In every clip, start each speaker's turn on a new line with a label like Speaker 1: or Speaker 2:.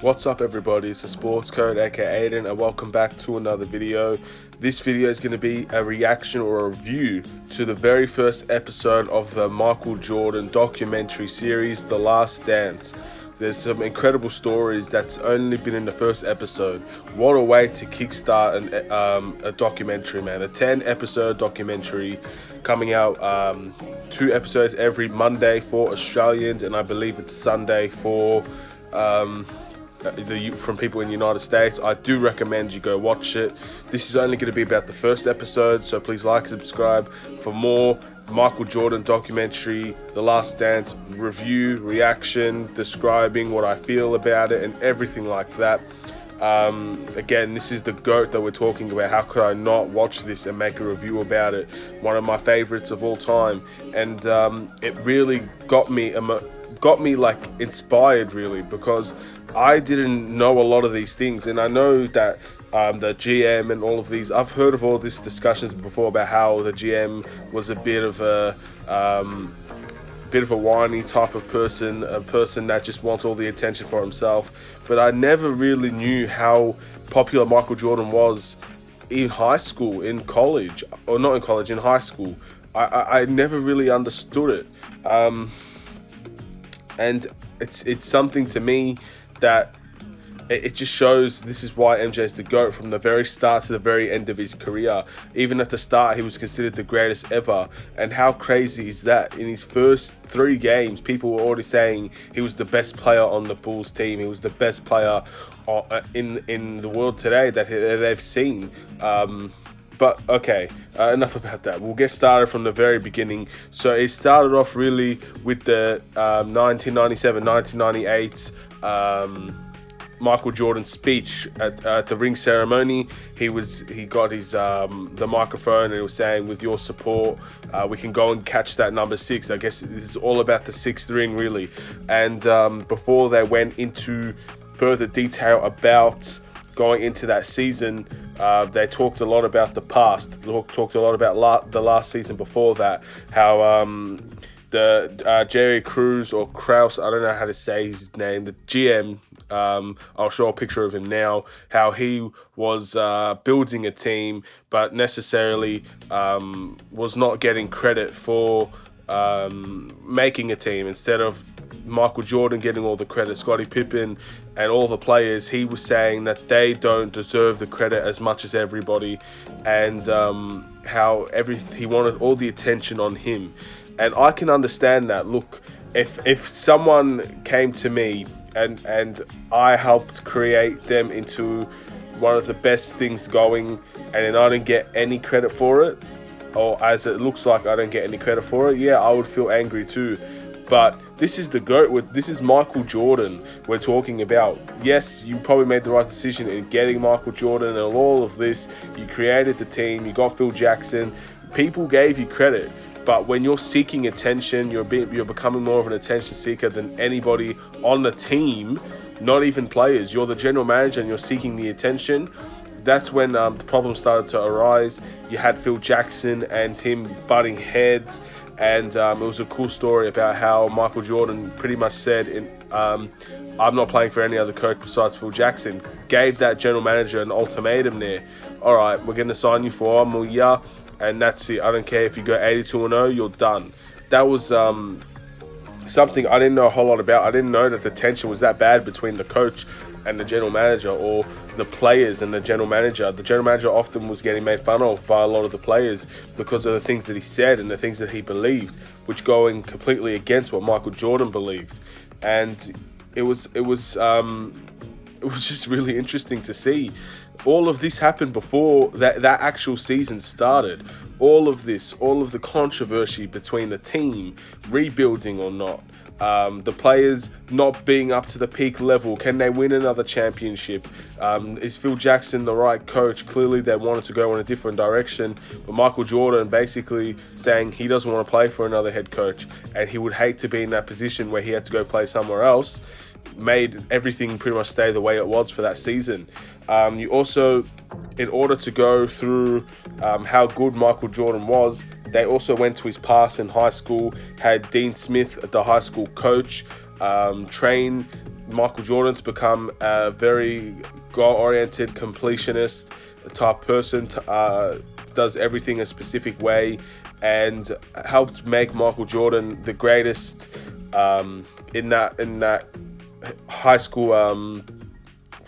Speaker 1: What's up everybody, it's the Sports Code aka Aiden, and welcome back to another video. This video is going to be a reaction or a review to the very first episode of the Michael Jordan documentary series, The Last Dance. There's some incredible stories that's only been in the first episode. What a way to kickstart a documentary, man. A 10-episode documentary coming out 2 episodes every Monday for Australians, and I believe it's Sunday for from people in the United States. I do recommend you go watch it. This is only going to be about the first episode, so please like and subscribe for more Michael Jordan documentary, The Last Dance review, reaction, describing what I feel about it and everything like that. Again, this is the GOAT that we're talking about. How could I not watch this and make a review about it? One of my favorites of all time, and it really got me like inspired, really, because I didn't know a lot of these things, and I know that the GM and all of these, I've heard of all these discussions before about how the GM was a bit of a whiny type of person, a person that just wants all the attention for himself. But I never really knew how popular Michael Jordan was in high school, in college, or not in college, in high school. I never really understood it, and it's something to me that it just shows this is why MJ is the GOAT from the very start to the very end of his career. Even at the start, he was considered the greatest ever. And how crazy is that? In his first 3 games, people were already saying he was the best player on the Bulls team. He was the best player in the world today that they've seen. But okay, enough about that. We'll get started from the very beginning. So it started off really with the 1997-1998 Michael Jordan speech at the ring ceremony. He got his the microphone, and he was saying, with your support, we can go and catch that number 6. I guess this is all about the 6th ring, really. And before they went into further detail about going into that season, they talked a lot about the past. Talked a lot about the last season before that. How the Jerry Cruz or Krause, I don't know how to say his name, the GM, I'll show a picture of him now, how he was building a team, but necessarily was not getting credit for making a team. Instead of Michael Jordan getting all the credit, Scottie Pippen and all the players, he was saying that they don't deserve the credit as much as everybody, and how he wanted all the attention on him. And I can understand that. Look, if someone came to me and I helped create them into one of the best things going, and then I didn't get any credit for it, or as it looks like I don't get any credit for it, yeah, I would feel angry too. But this is the GOAT. This is Michael Jordan we're talking about. Yes, you probably made the right decision in getting Michael Jordan and all of this. You created the team. You got Phil Jackson. People gave you credit. But when you're seeking attention, you're becoming more of an attention seeker than anybody on the team, not even players. You're the general manager and you're seeking the attention. That's when the problem started to arise. You had Phil Jackson and him butting heads, and it was a cool story about how Michael Jordan pretty much said, I'm not playing for any other coach besides Phil Jackson. Gave that general manager an ultimatum there. All right, we're going to sign you for 1 more year, and that's it. I don't care if you go 82-0, you're done. That was something I didn't know a whole lot about. I didn't know that the tension was that bad between the coach and the general manager, or the players and the general manager. The general manager often was getting made fun of by a lot of the players because of the things that he said and the things that he believed, which going completely against what Michael Jordan believed. And it was just really interesting to see. All of this happened before that actual season started. All of the controversy between the team, rebuilding or not, the players not being up to the peak level. Can they win another championship? Is Phil Jackson the right coach? Clearly they wanted to go in a different direction, but Michael Jordan basically saying he doesn't want to play for another head coach, and he would hate to be in that position where he had to go play somewhere else, made everything pretty much stay the way it was for that season. You also, in order to go through how good Michael Jordan was, they also went to his past in high school, had Dean Smith, the high school coach, train Michael Jordan's become a very goal-oriented, completionist type person. Does everything a specific way, and helped make Michael Jordan the greatest in that high school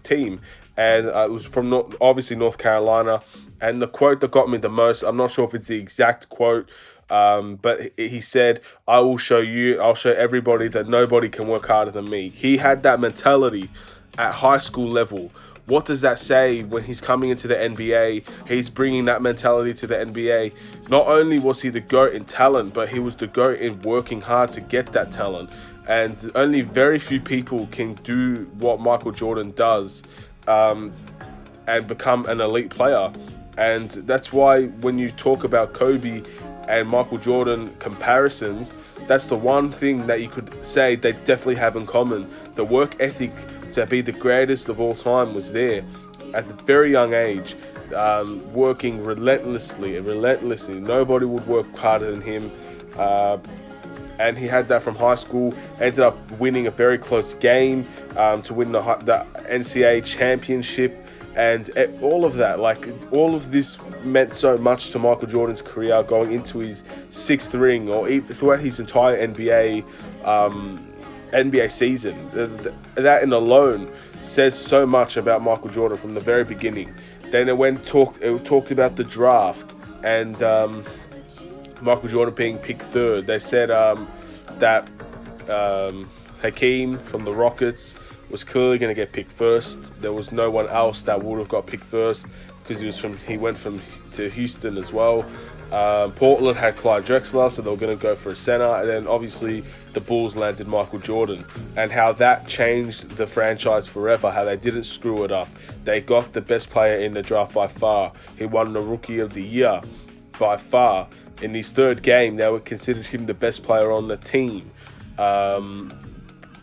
Speaker 1: team. And it was from obviously North Carolina. And the quote that got me the most, I'm not sure if it's the exact quote, but he said, I'll show everybody that nobody can work harder than me. He had that mentality at high school level. What does that say when he's coming into the NBA? He's bringing that mentality to the NBA. Not only was he the GOAT in talent, but he was the GOAT in working hard to get that talent. And only very few people can do what Michael Jordan does and become an elite player. And that's why when you talk about Kobe and Michael Jordan comparisons, that's the one thing that you could say they definitely have in common. The work ethic to be the greatest of all time was there at the very young age, working relentlessly. Nobody would work harder than him. And he had that from high school. Ended up winning a very close game to win the NCAA championship. And all of that, all of this meant so much to Michael Jordan's career going into his 6th ring, or even throughout his entire NBA season. That in alone says so much about Michael Jordan from the very beginning. Then it talked about the draft and Michael Jordan being picked 3rd. They said that Hakeem from the Rockets was clearly going to get picked 1st. There was no one else that would have got picked 1st because he went to Houston as well. Portland had Clyde Drexler, so they were going to go for a center. And then obviously the Bulls landed Michael Jordan, and how that changed the franchise forever, how they didn't screw it up. They got the best player in the draft by far. He won the Rookie of the Year by far. In his 3rd game, they were considered him the best player on the team.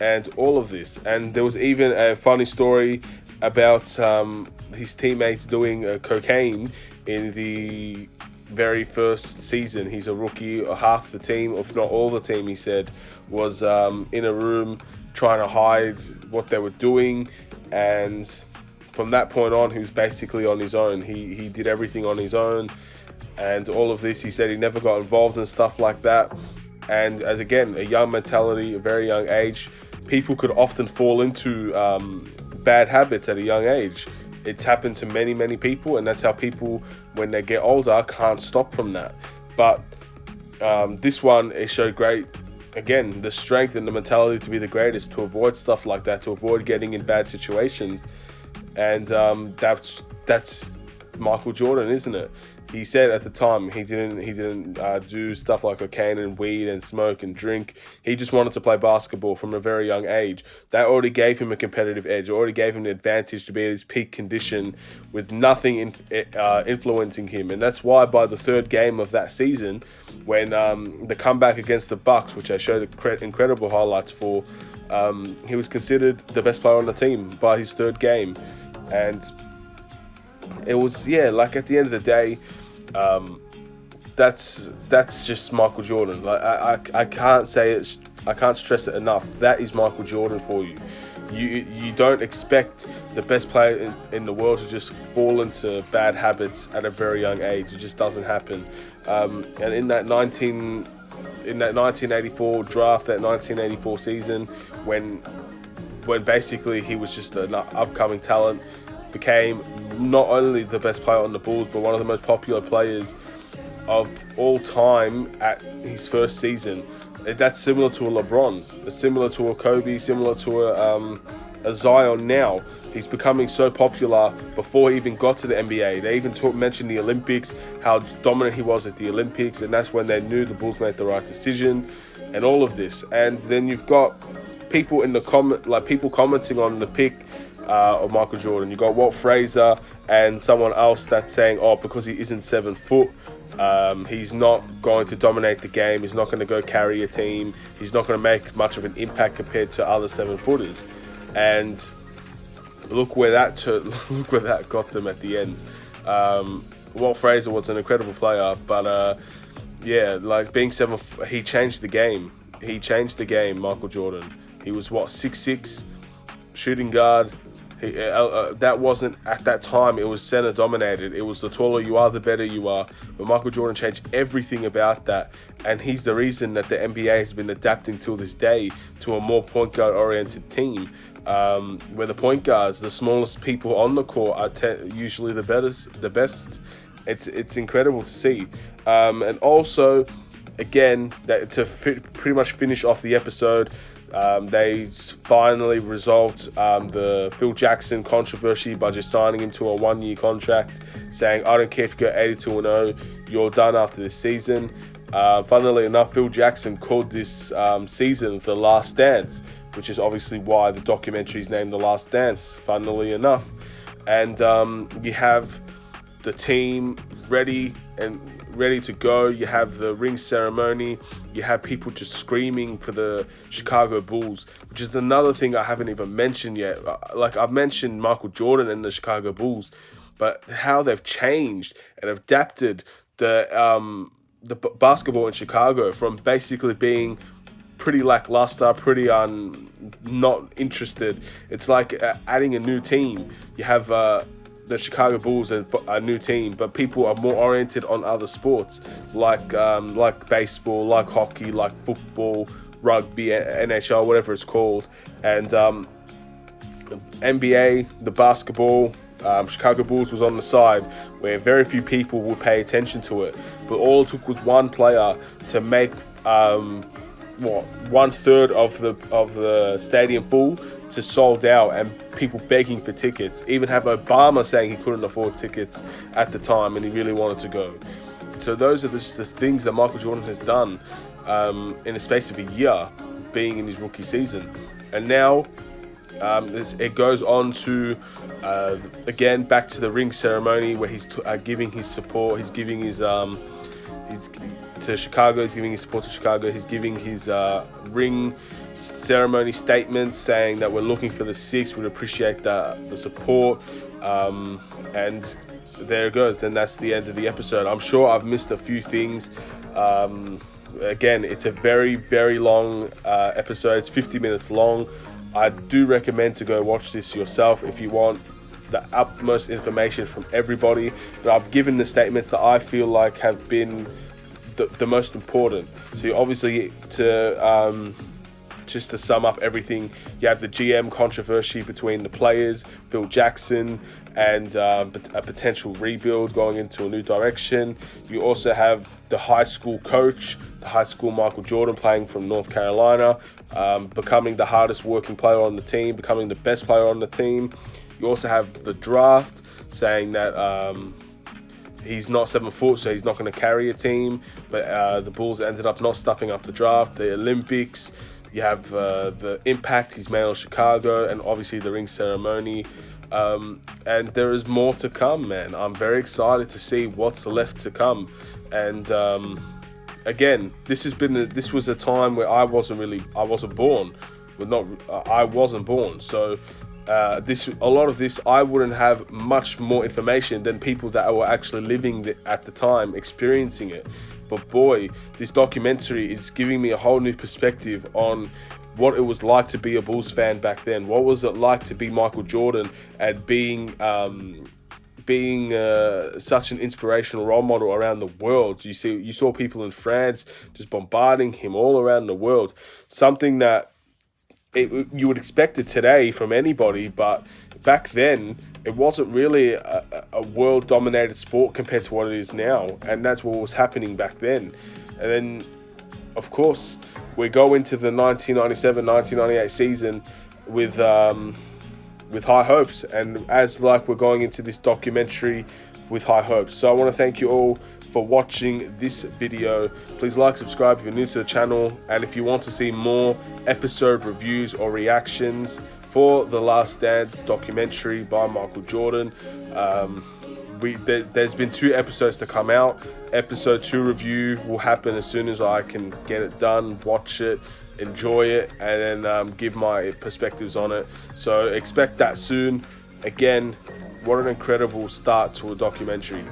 Speaker 1: And all of this. And there was even a funny story about his teammates doing cocaine in the very first season. He's a rookie. Half the team, if not all the team, he said, was in a room trying to hide what they were doing. And from that point on, he was basically on his own. He did everything on his own. And all of this, he said he never got involved in stuff like that. And as again, a young mentality, a very young age, people could often fall into bad habits at a young age. It's happened to many, many people, and that's how people, when they get older, can't stop from that. But this one, it showed great, again, the strength and the mentality to be the greatest, to avoid stuff like that, to avoid getting in bad situations. And that's Michael Jordan, isn't it? He said at the time he didn't do stuff like cocaine and weed and smoke and drink. He just wanted to play basketball from a very young age. That already gave him a competitive edge. It already gave him the advantage to be at his peak condition with nothing influencing him. And that's why by the 3rd game of that season, when the comeback against the Bucks, which I showed incredible highlights for, he was considered the best player on the team by his 3rd game. And it was, at the end of the day, that's just Michael Jordan. I can't say it. I can't stress it enough. That is Michael Jordan for you. You don't expect the best player in the world to just fall into bad habits at a very young age. It just doesn't happen. And in that 1984 draft, that 1984 season, when basically he was just an upcoming talent, became not only the best player on the Bulls, but one of the most popular players of all time at his first season. That's similar to a LeBron, similar to a Kobe, similar to a Zion now. He's becoming so popular before he even got to the NBA. They even mentioned the Olympics, how dominant he was at the Olympics, and that's when they knew the Bulls made the right decision, and all of this. And then you've got people in the people commenting on the pick of Michael Jordan. You got Walt Frazier and someone else that's saying, because he isn't 7 foot, he's not going to dominate the game. He's not going to go carry a team. He's not going to make much of an impact compared to other 7-footers. And look where that got them at the end. Walt Frazier was an incredible player, but being 7, he changed the game. Michael Jordan. He was 6'6", shooting guard. That wasn't, at that time, it was center dominated. It was the taller you are, the better you are. But Michael Jordan changed everything about that. And he's the reason that the NBA has been adapting till this day to a more point guard oriented team. Where the point guards, the smallest people on the court, are usually the best. It's incredible to see. And also, again, pretty much finish off the episode, they finally resolved the Phil Jackson controversy by just signing him to a 1-year contract, saying, I don't care if you go 82-0, you're done after this season. Funnily enough, Phil Jackson called this season The Last Dance, which is obviously why the documentary is named The Last Dance, funnily enough. And you have the team ready to go. You have the ring ceremony. You have people just screaming for the Chicago Bulls, which is another thing I haven't even mentioned yet. Like, I've mentioned Michael Jordan and the Chicago Bulls, but how they've changed and adapted the basketball in Chicago from basically being pretty lackluster, pretty not interested. It's like adding a new team. You have the Chicago Bulls and a new team, but people are more oriented on other sports like baseball, like hockey, like football, rugby, NHL, whatever it's called. And NBA, the basketball, Chicago Bulls was on the side where very few people would pay attention to it. But all it took was one player to make 1/3 of the stadium full to sold out, and people begging for tickets. Even have Obama saying he couldn't afford tickets at the time and he really wanted to go. So those are the things that Michael Jordan has done in the space of a year, being in his rookie season. And now it goes on to again back to the ring ceremony where he's giving his support. He's giving his to Chicago. He's giving his support to Chicago. He's giving his ring ceremony statements saying that we're looking for the 6. We'd appreciate the support. And there it goes. And that's the end of the episode. I'm sure I've missed a few things. Again, it's a very, very long episode. It's 50 minutes long. I do recommend to go watch this yourself if you want the utmost information from everybody. But I've given the statements that I feel like have been the most important. So obviously, just to sum up everything, you have the GM controversy between the players, Phil Jackson, and a potential rebuild going into a new direction. You also have the high school coach, the high school Michael Jordan, playing from North Carolina, becoming the hardest working player on the team, becoming the best player on the team. You also have the draft, saying that he's not 7 foot, so he's not going to carry a team. But the Bulls ended up not stuffing up the draft. The Olympics, you have the impact he's made on Chicago, and obviously the ring ceremony. And there is more to come, man. I'm very excited to see what's left to come. And again, this was a time where I wasn't born. I wasn't born. So a lot of this, I wouldn't have much more information than people that were actually living at the time, experiencing it. But boy, this documentary is giving me a whole new perspective on what it was like to be a Bulls fan back then. What was it like to be Michael Jordan and being such an inspirational role model around the world. You saw people in France just bombarding him all around the world. Something that you would expect it today from anybody, but back then it wasn't really a world-dominated sport compared to what it is now, and that's what was happening back then. And then, of course, we go into the 1997-1998 season with high hopes, and we're going into this documentary with high hopes. So I want to thank you all for watching this video. Please like, subscribe if you're new to the channel, and if you want to see more episode reviews or reactions for The Last Dance documentary by Michael Jordan, there's been 2 episodes to come out. Episode 2 review will happen as soon as I can get it done, watch it, enjoy it, and then give my perspectives on it. So expect that soon. Again, what an incredible start to a documentary.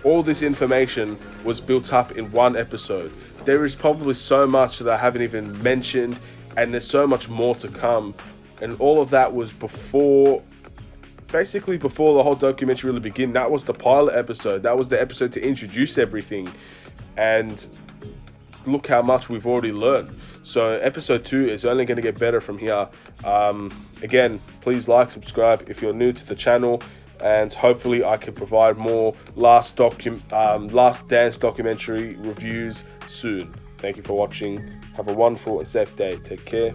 Speaker 1: All this information was built up in one episode. There is probably so much that I haven't even mentioned, and there's so much more to come and all of that was basically before the whole documentary really began. That was the pilot episode. That was the episode to introduce everything, and look how much we've already learned. So episode 2 is only going to get better from here. Again, please like, subscribe if you're new to the channel, and hopefully I can provide more Last Dance documentary reviews soon. Thank you for watching. Have a wonderful and safe day. Take care.